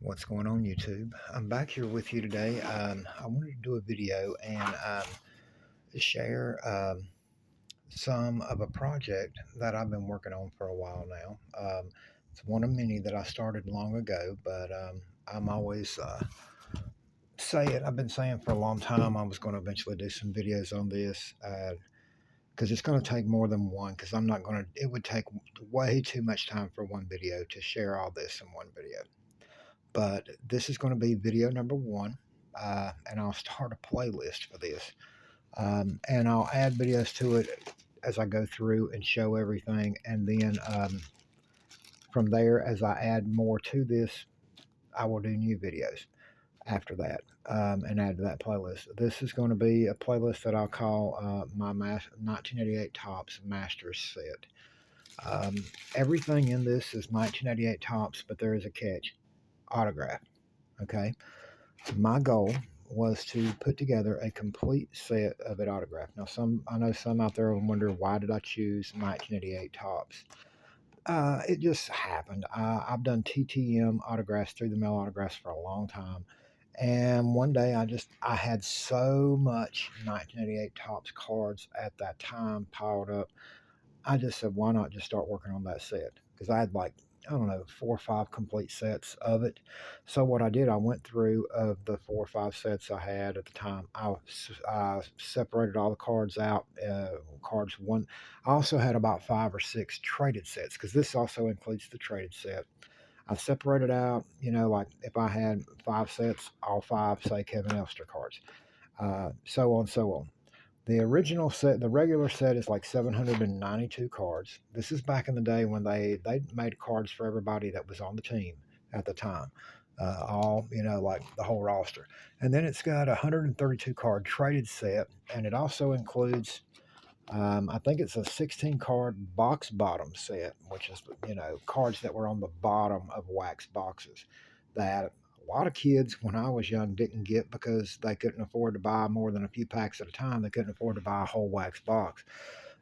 What's going on, YouTube? I'm back here with you today. I wanted to do a video and share some of a project that I've been working on for a while now. It's one of many that I started long ago, but I'm always I've been saying for a long time I was going to eventually do some videos on this because it's going to take more than one, because I'm not going to, it would take way too much time for one video to share all this in one video. But this is going to be video number one, and I'll start a playlist for this, and I'll add videos to it as I go through and show everything, and then from there, as I add more to this, I will do new videos after that, and add to that playlist. This is going to be a playlist that I'll call my 1988 Tops Masters Set. Everything in this is 1988 Tops, but there is a catch: autograph. Okay. My goal was to put together a complete set of it autographed. Now, I know some out there will wonder, why did I choose 1988 Tops? It just happened. I've done TTM autographs, through the mail autographs, for a long time, and one day I had so much 1988 Tops cards at that time piled up. I just said, why not just start working on that set? Because I had, like, I don't know, 4 or 5 complete sets of it. So what I did, I went through of the 4 or 5 sets I had at the time. I separated all the cards out. Cards one. I also had about 5 or 6 traded sets, because this also includes the traded set. I separated out, like if I had 5 sets, all 5, say, Kevin Elster cards, so on, so on. The original set, the regular set, is like 792 cards. This is back in the day when they made cards for everybody that was on the team at the time. All, like the whole roster. And then it's got a 132 card traded set, and it also includes, I think it's a 16 card box bottom set, which is, cards that were on the bottom of wax boxes that a lot of kids when I was young didn't get, because they couldn't afford to buy more than a few packs at a time. They couldn't afford to buy a whole wax box.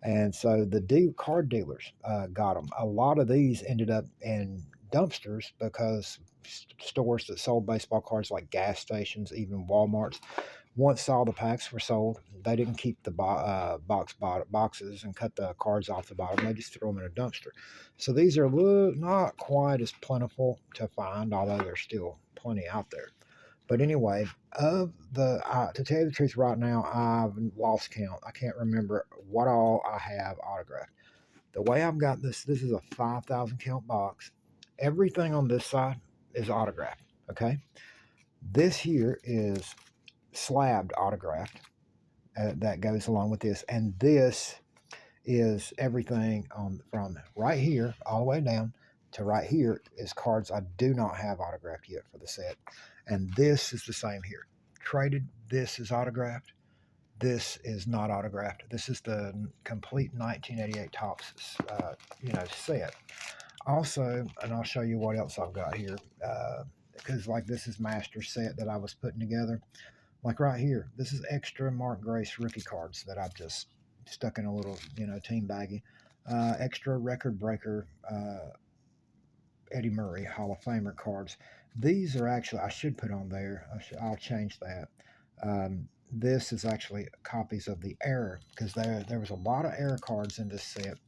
And so the card dealers got them. A lot of these ended up in dumpsters, because stores that sold baseball cards, like gas stations, even Walmarts, once all the packs were sold, they didn't keep the boxes and cut the cards off the bottom. They just threw them in a dumpster. So these are not quite as plentiful to find, although there's still plenty out there. But anyway, to tell you the truth, right now I've lost count. I can't remember what all I have autographed. The way I've got this is a 5,000 count box. Everything on this side is autographed. Okay, this here is slabbed autographed, that goes along with this, and this is everything from right here all the way down to right here is cards I do not have autographed yet for the set. And this is the same here. Traded, this is autographed. This is not autographed. This is the complete 1988 Tops, set. Also, and I'll show you what else I've got here, because like this is master set that I was putting together. Like right here, this is extra Mark Grace rookie cards that I've just stuck in a little, team baggie. Extra record breaker Eddie Murray Hall of Famer cards. These are actually, I should put on there. I'll change that. This is actually copies of the error, because there was a lot of error cards in this set.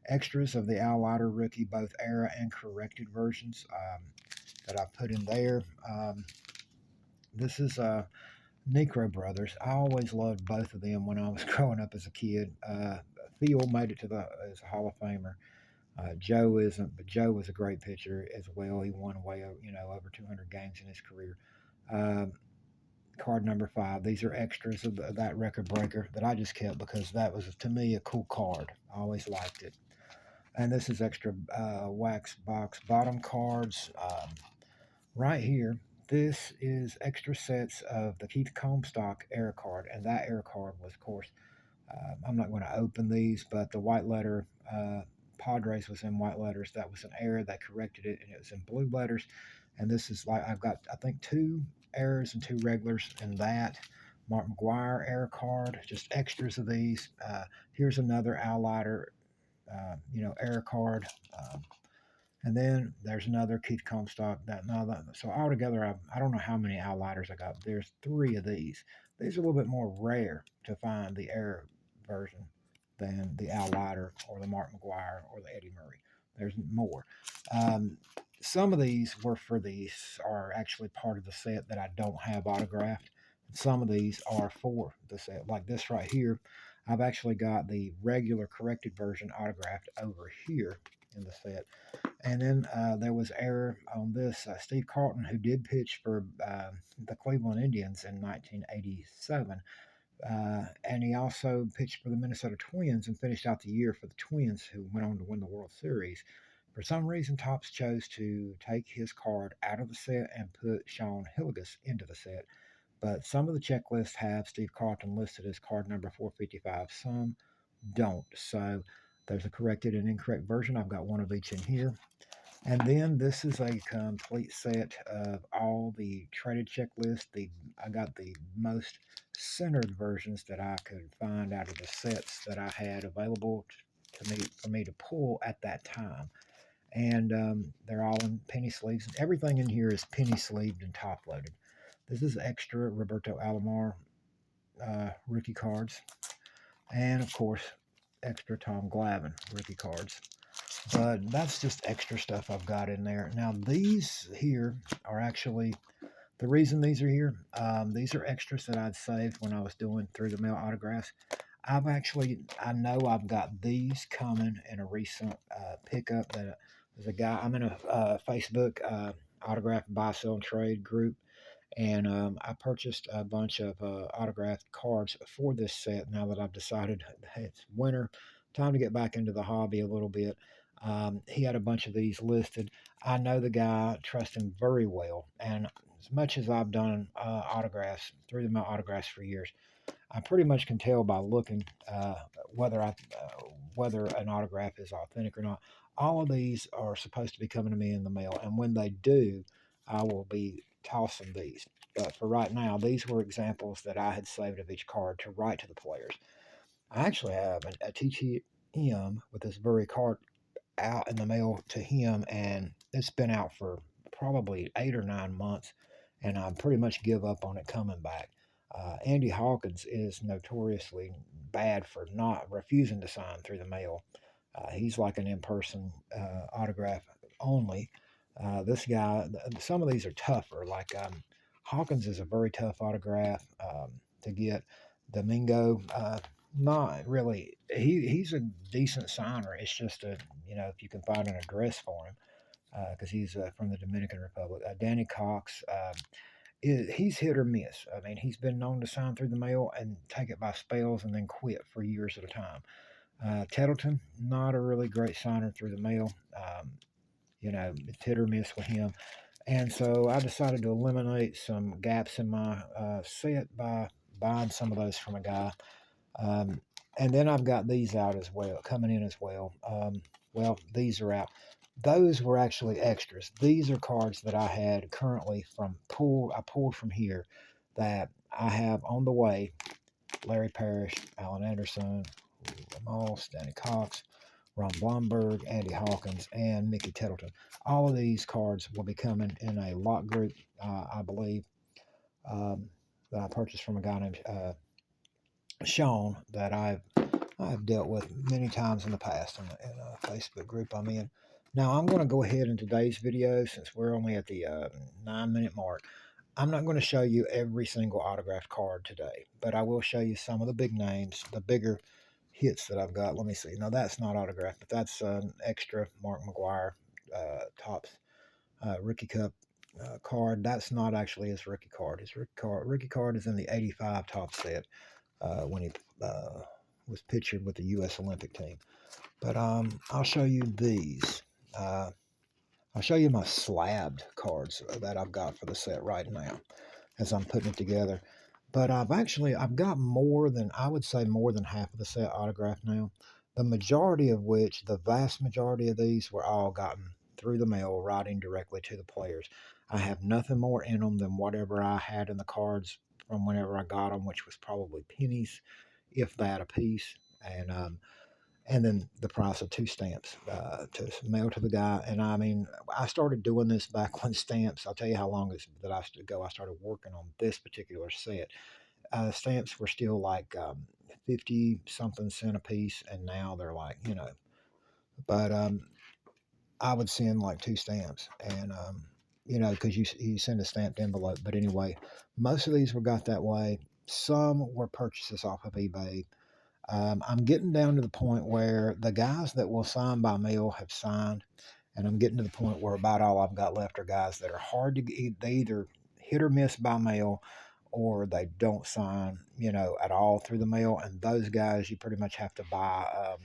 Extras of the Al Leiter rookie, both era and corrected versions, that I put in there. This is Necro Brothers. I always loved both of them when I was growing up as a kid. Phil made it as a Hall of Famer. Joe isn't, but Joe was a great pitcher as well. He won over 200 games in his career. Card number 5. These are extras of that record breaker that I just kept because that was, to me, a cool card. I always liked it. And this is extra wax box bottom cards. Right here, this is extra sets of the Keith Comstock error card, and that error card was, of course, I'm not going to open these, but the white letter Padres was in white letters. That was an error. They corrected it, and it was in blue letters. And this is, like, I've got, I think, 2 errors and 2 regulars in that. Mark McGwire error card, just extras of these. Here's another Al Leiter, error card. And then there's another Keith Comstock. So altogether, I don't know how many Outlighters I got. There's 3 of these. These are a little bit more rare to find the Air version than the Outlighter or the Mark McGuire or the Eddie Murray. There's more. Um, some of these are actually part of the set that I don't have autographed. Some of these are for the set, like this right here. I've actually got the regular corrected version autographed over here in the set. And then there was error on this. Steve Carlton, who did pitch for the Cleveland Indians in 1987, and he also pitched for the Minnesota Twins and finished out the year for the Twins, who went on to win the World Series. For some reason, Topps chose to take his card out of the set and put Sean Hilligus into the set. But some of the checklists have Steve Carlton listed as card number 455. Some don't. So there's a corrected and incorrect version. I've got one of each in here. And then this is a complete set of all the traded checklists. I got the most centered versions that I could find out of the sets that I had available for me to pull at that time. And they're all in penny sleeves. And everything in here is penny sleeved and top loaded. This is extra Roberto Alomar rookie cards. And of course, extra Tom Glavine rookie cards. But that's just extra stuff I've got in there. Now, these here are actually the reason these are here. These are extras that I'd saved when I was doing through the mail autographs. I know I've got these coming in a recent pickup. That there's a guy, I'm in a Facebook autograph buy, sell, and trade group. And I purchased a bunch of autographed cards for this set now that I've decided it's winter, time to get back into the hobby a little bit. He had a bunch of these listed. I know the guy, trust him very well. And as much as I've done autographs, through the mail autographs for years, I pretty much can tell by looking whether an autograph is authentic or not. All of these are supposed to be coming to me in the mail, and when they do, I will be tossing these. But for right now, these were examples that I had saved of each card to write to the players. I actually have a TTM with this very card out in the mail to him, and it's been out for probably 8 or 9 months, and I pretty much give up on it coming back. Andy Hawkins is notoriously bad for not refusing to sign through the mail. He's like an in-person autograph only. This guy, some of these are tougher. Like Hawkins is a very tough autograph to get. Domingo, not really. He's a decent signer. It's just if you can find an address for him, because he's from the Dominican Republic. Danny Cox, he's hit or miss. I mean, he's been known to sign through the mail and take it by spells and then quit for years at a time. Tettleton, not a really great signer through the mail. It's hit or miss with him. And so I decided to eliminate some gaps in my set by buying some of those from a guy. And then I've got these out as well, coming in as well. These are out. Those were actually extras. These are cards that I had currently I pulled from here that I have on the way. Larry Parrish, Alan Anderson, Moss, Danny Cox, Ron Blomberg, Andy Hawkins, and Mickey Tettleton. All of these cards will be coming in a lot group, I believe, that I purchased from a guy named Sean that I've dealt with many times in the past in a Facebook group I'm in. Now I'm going to go ahead in today's video, since we're only at the 9-minute mark. I'm not going to show you every single autographed card today, but I will show you some of the big names, the bigger hits that I've got. Let me see. Now that's not autographed, but that's an extra Mark McGuire Topps Rookie Cup card. That's not actually his rookie card. His rookie card is in the '85 Topps set when he was pictured with the U.S. Olympic team. But I'll show you these. I'll show you my slabbed cards that I've got for the set right now as I'm putting it together. But I've got I would say more than half of the set autographed now. The vast majority of these were all gotten through the mail, writing directly to the players. I have nothing more in them than whatever I had in the cards from whenever I got them, which was probably pennies, if that, a piece. And and then the price of 2 stamps to mail to the guy. And I mean, I started doing this back when stamps. I'll tell you how long that I ago I started working on this particular set. Stamps were still like 50 something cent a piece, and now they're like, but I would send like 2 stamps, and because you send a stamped envelope. But anyway, most of these were got that way. Some were purchases off of eBay. I'm getting down to the point where the guys that will sign by mail have signed, and I'm getting to the point where about all I've got left are guys that are hard to get. They either hit or miss by mail, or they don't sign, at all through the mail. And those guys, you pretty much have to buy.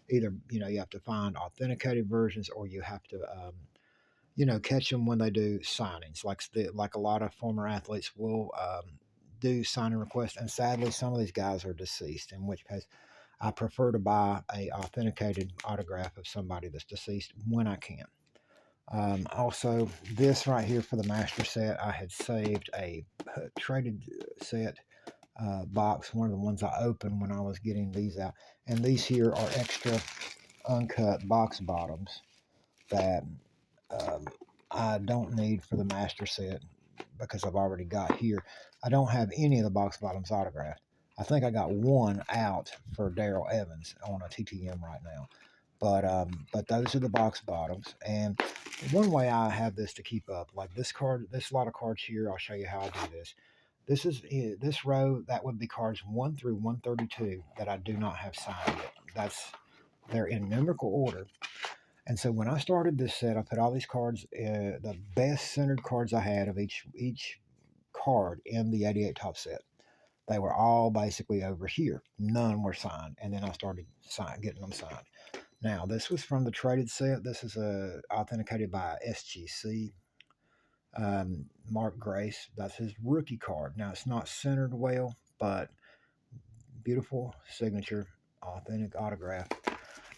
Either you have to find authenticated versions, or you have to catch them when they do signings. Like a lot of former athletes will do signing requests, and sadly, some of these guys are deceased. In which case, I prefer to buy a authenticated autograph of somebody that's deceased when I can. Also, this right here for the master set, I had saved a traded set box, one of the ones I opened when I was getting these out. And these here are extra uncut box bottoms that um, I don't need for the master set because I've already got here. I don't have any of the box bottoms autographed. I think I got one out for Daryl Evans on a TTM right now. But those are the box bottoms. And one way I have this to keep up, like this card, this lot of cards here, I'll show you how I do this. This row, that would be cards 1 through 132 that I do not have signed yet. They're in numerical order. And so when I started this set, I put all these cards, the best centered cards I had of each card in the 88 top set. They were all basically over here. None were signed. And then I started getting them signed. Now, this was from the traded set. This is authenticated by SGC. Mark Grace, that's his rookie card. Now, it's not centered well, but beautiful signature, authentic autograph.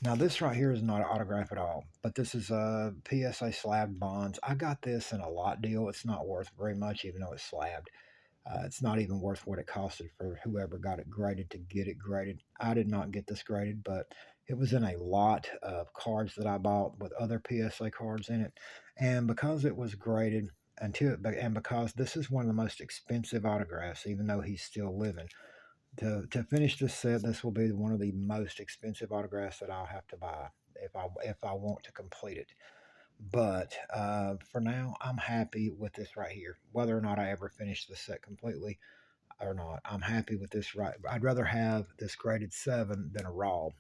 Now, this right here is not an autograph at all, but this is a PSA slab bonds. I got this in a lot deal. It's not worth very much, even though it's slabbed. It's not even worth what it costed for whoever got it graded to get it graded. I did not get this graded, but it was in a lot of cards that I bought with other PSA cards in it. And because it was graded, and because this is one of the most expensive autographs, even though he's still living, to finish this set, this will be one of the most expensive autographs that I'll have to buy if I want to complete it. But for now, I'm happy with this right here. Whether or not I ever finish the set completely or not, I'm happy with this right. I'd rather have this graded 7 than a raw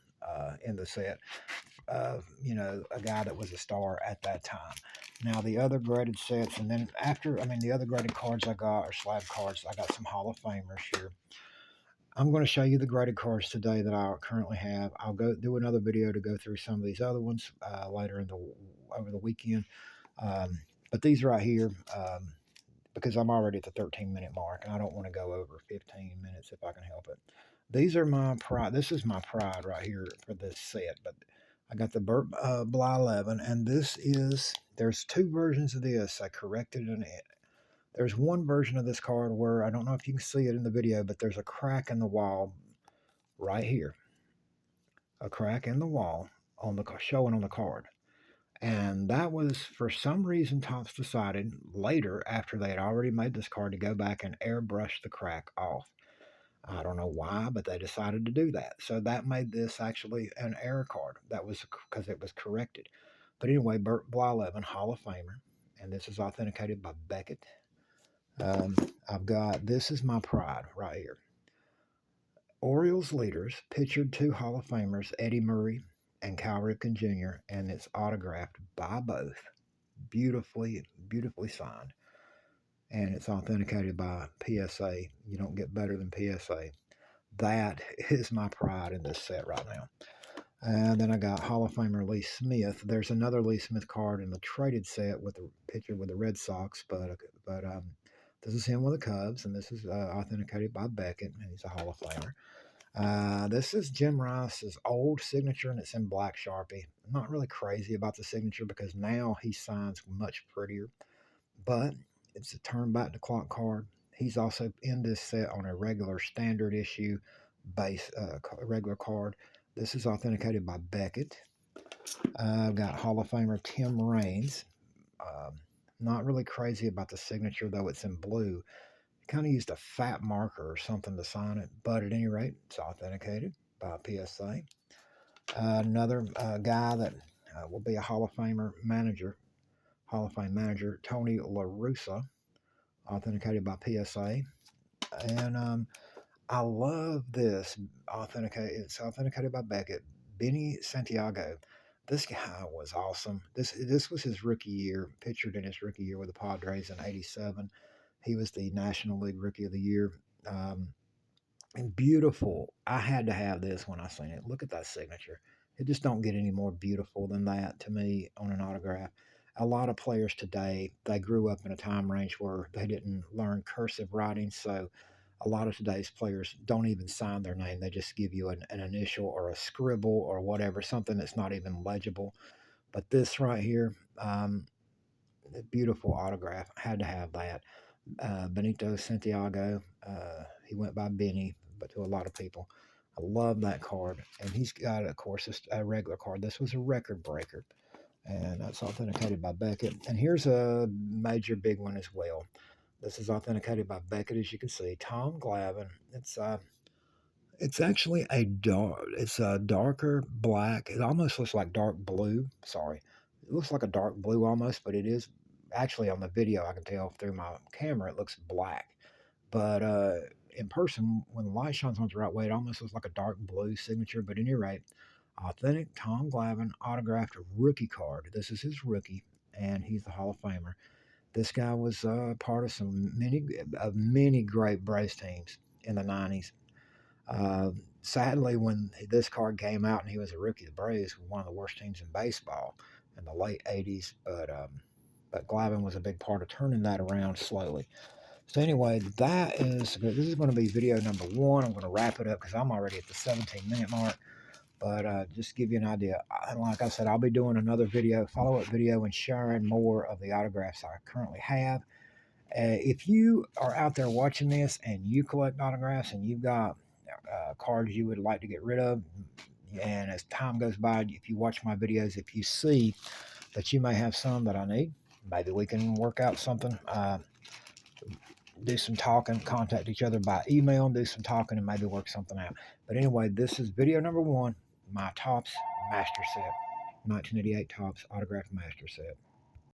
in the set. A guy that was a star at that time. Now the other graded sets, and then the other graded cards I got are slab cards. I got some Hall of Famers here. I'm going to show you the graded cards today that I currently have. I'll go do another video to go through some of these other ones later over the weekend. But these right here, because I'm already at the 13-minute mark, and I don't want to go over 15 minutes if I can help it. These are my pride. This is my pride right here for this set. But I got the Burt Bly 11, and there's 2 versions of this. I corrected it. There's one version of this card where I don't know if you can see it in the video, but there's a crack in the wall right here. A crack in the wall showing on the card. And that was, for some reason, Topps decided later, after they had already made this card, to go back and airbrush the crack off. I don't know why, but they decided to do that. So that made this actually an error card. That was because it was corrected. But anyway, Burt Bly 11, Hall of Famer. And this is authenticated by Beckett. This is my pride right here. Orioles leaders, pictured 2 Hall of Famers, Eddie Murray and Cal Ripken Jr., and it's autographed by both. Beautifully, beautifully signed. And it's authenticated by PSA. You don't get better than PSA. That is my pride in this set right now. And then I got Hall of Famer Lee Smith. There's another Lee Smith card in the traded set with the picture with the Red Sox, but this is him with the Cubs, and this is authenticated by Beckett, and he's a Hall of Famer. This is Jim Rice's old signature, and it's in black Sharpie. I'm not really crazy about the signature because now he signs much prettier, but it's a turn back the clock card. He's also in this set on a regular standard issue base regular card. This is authenticated by Beckett. I've got Hall of Famer Tim Raines. Not really crazy about the signature, though it's in blue. Kind of used a fat marker or something to sign it, but at any rate, it's authenticated by PSA. Another guy that will be a Hall of Famer manager, Hall of Fame manager, Tony La Russa, authenticated by PSA. And I love this. It's authenticated by Beckett. Benny Santiago. This guy was awesome. This was his rookie year, pictured in his rookie year with the Padres in '87. He was the National League Rookie of the Year. Um, and beautiful. I had to have this when I seen it. Look at that signature. It just don't get any more beautiful than that to me on an autograph. A lot of players today, they grew up in a time range where they didn't learn cursive writing, so a lot of today's players don't even sign their name. They just give you an initial or a scribble or whatever, something that's not even legible. But this right here, a beautiful autograph. I had to have that. Benito Santiago, he went by Benny, but to a lot of people. I love that card. And he's got, of course, a regular card. This was a record breaker, and that's authenticated by Beckett. And here's a major big one as well. This is authenticated by Beckett, as you can see. Tom Glavine. It's actually it's a darker black. It almost looks like dark blue. Sorry, it looks like a dark blue almost, but it is actually on the video. I can tell through my camera it looks black, but in person, when the light shines on it the right way, it almost looks like a dark blue signature. But at any rate, authentic Tom Glavine autographed rookie card. This is his rookie, and he's the Hall of Famer. This guy was part of many great Braves teams in the '90s. Sadly, when this card came out and he was a rookie, the Braves were one of the worst teams in baseball in the late '80s. But Glavine was a big part of turning that around slowly. So anyway, this is going to be video number 1. I'm going to wrap it up because I'm already at the 17-minute mark. But just to give you an idea, like I said, I'll be doing another follow-up video, and sharing more of the autographs I currently have. If you are out there watching this and you collect autographs and you've got cards you would like to get rid of, and as time goes by, if you watch my videos, if you see that you may have some that I need, maybe we can work out something. Do some talking, contact each other by email, do some talking, and maybe work something out. But anyway, this is video number 1, my Topps Master Set, 1988 Topps Autographed Master Set.